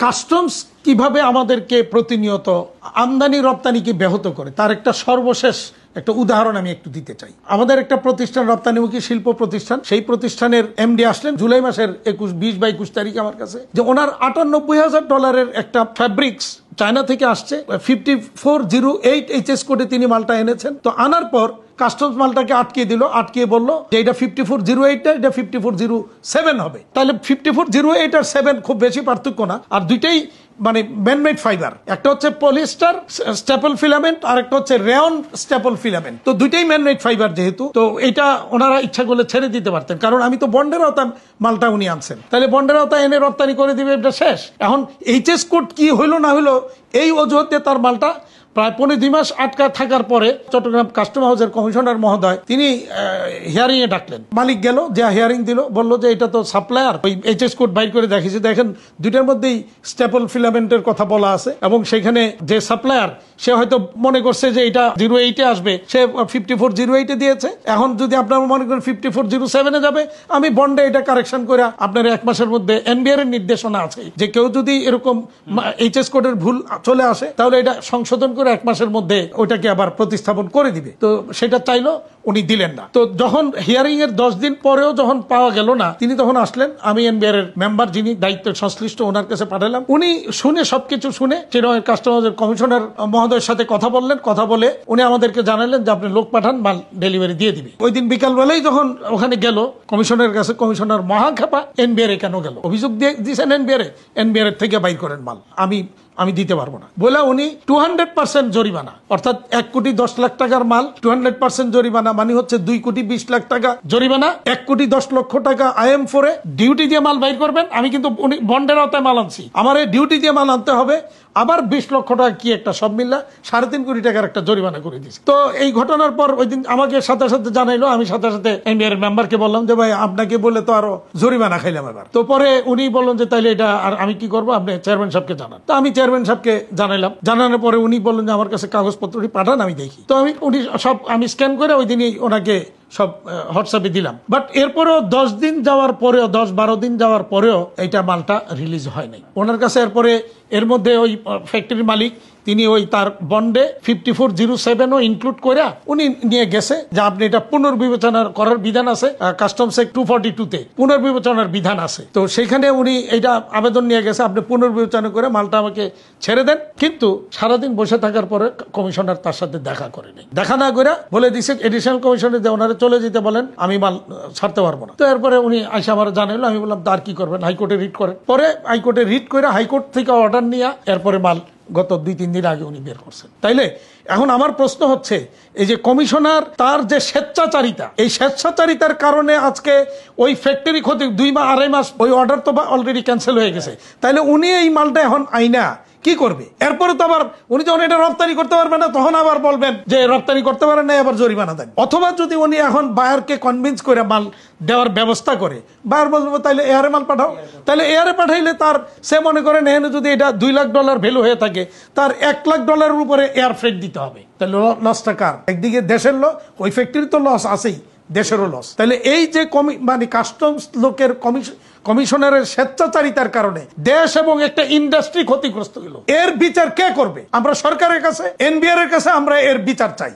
Customs কিভাবে আমাদেরকে প্রতিনিয়ত আমদানি রপ্তানিকে ব্যাহত করে তার একটা সর্বশেষ একটা উদাহরণ আমি একটু দিতে চাই। আমাদের একটা প্রতিষ্ঠান, রপ্তানিমুখী শিল্প প্রতিষ্ঠান, সেই প্রতিষ্ঠানের এমডি আসলেন জুলাই মাসের 20 বা 21 তারিখে আমার কাছে, যে ওনার $98,000 একটা ফ্যাব্রিক্স চায়না থেকে আসছে, 5408 HS কোডে তিনি মালটা এনেছেন। তো আনার পর কাস্টমস মালটাকে আটকিয়ে দিল, আটকিয়ে বলল যে এটা 5408 না, এটা 5407 হবে। তাহলে 5408 আর 7 খুব বেশি পার্থক্য না, আর দুইটাই মানে ম্যানমেড ফাইবার। একটা হচ্ছে পলিস্টার স্টেপল ফিলামেন্ট, আর একটা হচ্ছে রেয়ন স্টেপল ফিলামেন্ট। তো দুইটাই ম্যানমেড ফাইবার যেহেতু, তো এটা ওনারা ইচ্ছা করলে ছেড়ে দিতে পারতেন, কারণ আমি তো বন্ডের আওতায় মালটা উনি আনছেন, তাহলে বন্ডের আওতায় এনে রপ্তানি করে দিবে, এটা শেষ। এখন HS কোড কি হইলো না হইলো এই অজুহাতে তার মালটা প্রায় 15-2 মাস আটকা থাকার পরে চট্টগ্রাম কাস্টম হাউসের কমিশনার মহোদয় তিনি হিয়ারিং এ ডাকলেন। মালিক গেল, যে হিয়ারিং দিল, বললো যে এটা তো সাপ্লায়ার, ওই HS কোড বাইর করে দেখিয়েছে, দেখেন দুইটার মধ্যেই স্টেপল ফিলামেন্টের কথা বলা আছে, এবং সেখানে যে সাপ্লায়ার সে হয়তো মনে করছে যে এটা 08 এ আসবে, সে 5408 এ দিয়েছে। এখন যদি আপনারা মনে করেন 5407 এ যাবে, আমি বন্ডে এটা কারেকশন করে আপনার 1 মাসের মধ্যে NBR এর নির্দেশনা আছে যে কেউ যদি এরকম HS কোডের ভুল চলে আসে তাহলে এটা সংশোধন করে 1 মাসের মধ্যে ওইটাকে আবার প্রতিস্থাপন করে দিবে। তো সেটা চাইলো, উনি দিলেন না। তো যখন হিয়ারিং এর 10 দিন পরেও যখন পাওয়া গেল না, তিনি তখন আসলেন, আমি NBR এর মেম্বার যিনি দায়িত্ব সংশ্লিষ্ট ওনার কাছে পাঠালাম। উনি শুনে, সবকিছু শুনে চিরনের কাস্টমার কমিশনার মহোদয়ের সাথে কথা বললেন, কথা বলে উনি আমাদেরকে জানালেন যে আপনি লোক পাঠান, মাল ডেলিভারি দিয়ে দিবে। ওই দিন বিকাল বেলায় যখন ওখানে গেল কমিশনারের কাছে, কমিশনার মহাখাপা, NBR এ কেন গেল, অভিযোগ দিয়েছেন NBR এর থেকে বাইর করেন মাল, আমি দিতে পারবো না বলে উনি 200% জরিমানা, অর্থাৎ 1,10,00,000 মাল 200% জরিমানা, মানে হচ্ছে 2,20,00,000 টাকা জরিমানা, 1,10,00,000 টাকা IM4 ডিউটি দিয়ে মাল বাইর করবেন। আমি কিন্তু উনি বন্ডের আওতায় মাল আনছি, আমার এই ডিউটি দিয়ে মাল আনতে হবে, আবার 20 লক্ষ টাকা কি একটা সব মিল্লা 3.5 কোটি টাকার একটা জরিমানা করে দিয়েছে। তো এই ঘটনার পর ওই দিন আমাকে সাথে সাথে জানাইলো, আমি সাথে সাথে NBR মেম্বারকে বললাম যে ভাই আপনাকে বলে তো আরো জরিমানা খাইলাম এবার। তো পরে উনি বললেন যে তাইলে এটা আর আমি কি করবো, আপনি চেয়ারম্যান সাহেবকে জানান। তো আমি চেয়ারম্যান সাহেবকে জানাইলাম, জানানোর পরে উনি বললেন যে আমার কাছে কাগজপত্র পাঠান, আমি দেখি। তো উনি সব আমি স্ক্যান করে ওই দিনই ওনাকে সব হোয়াটসঅ্যাপে দিলাম। বাট এরপরেও 10 দিন যাওয়ার পরেও, 10-12 দিন যাওয়ার পরেও এইটা মালটা রিলিজ হয় নাই ওনার কাছে। এরপরে এর মধ্যে ওই ফ্যাক্টরির মালিক তিনি ওই তার বন্ডে 5407 ইনক্লুড করে উনি নিয়ে গেছে যে আপনি এটা পুনর্বিবেচনা করার বিধান আছে, কাস্টমস অ্যাক্ট 242 পুনর্বিবেচনার বিধান আছে। তো সেখানে উনি এটা আবেদন নিয়ে গেছে, আপনি পুনর্বিবেচনা করে মালটা আমাকে ছেড়ে দেন। কিন্তু সারাদিন বসে থাকার পরে কমিশনার তার সাথে দেখা করে নেই, দেখা না করে বলে দিছে এডিশনাল কমিশনার যে ওনারা চলে যেতে বলেন, আমি মাল ছাড়তে পারবো না। তো এরপরে উনি আইসা আমার জানাইলো, আমি বললাম তার কি করবেন, হাইকোর্টে রিট করেন। পরে হাইকোর্টে রিট করে হাইকোর্ট থেকে অর্ডার নিয়ে এরপরে মাল গত 2-3 দিন আগে উনি বের করছেন। তাইলে এখন আমার প্রশ্ন হচ্ছে, এই যে কমিশনার তার যে স্বেচ্ছাচারিতা, এই স্বেচ্ছাচারিতার কারণে আজকে ওই ফ্যাক্টরি ক্ষতি 2-2.5 মাস, ওই অর্ডার তো অলরেডি ক্যান্সেল হয়ে গেছে। তাইলে উনি এই মালটা এখন আইনা কি করবে? এরপরে তো আবার উনি যখন এটা রপ্তানি করতে পারবেন না, তখন আবার বলবেন যে রপ্তানি করতে পারেন না, আবার জরিমানা দেন। অথবা যদি উনি এখন বায়ারকে কনভিন্স করে মাল দেওয়ার ব্যবস্থা করে, বায়ার বলবো তাহলে এয়ারে মাল পাঠাও, তাহলে এয়ারে পাঠাইলে তার সে মনে করেন এখানে যদি এটা $2 লাখ ভ্যালু হয়ে থাকে, তার $1 লাখ উপরে এয়ার ফ্রেট দিতে হবে। তাহলে লসটা কার? একদিকে দেশের লস, ওই ফ্যাক্টরি তো লস আছেই, দেশেরও লস। তাহলে এই যে মানে কাস্টমস লোকের কমিশনারের স্বেচ্ছাচারিতার কারণে দেশ এবং একটা ইন্ডাস্ট্রি ক্ষতিগ্রস্ত হলো। এর বিচার কে করবে? আমরা সরকারের কাছে, NBR এর কাছে আমরা এর বিচার চাই।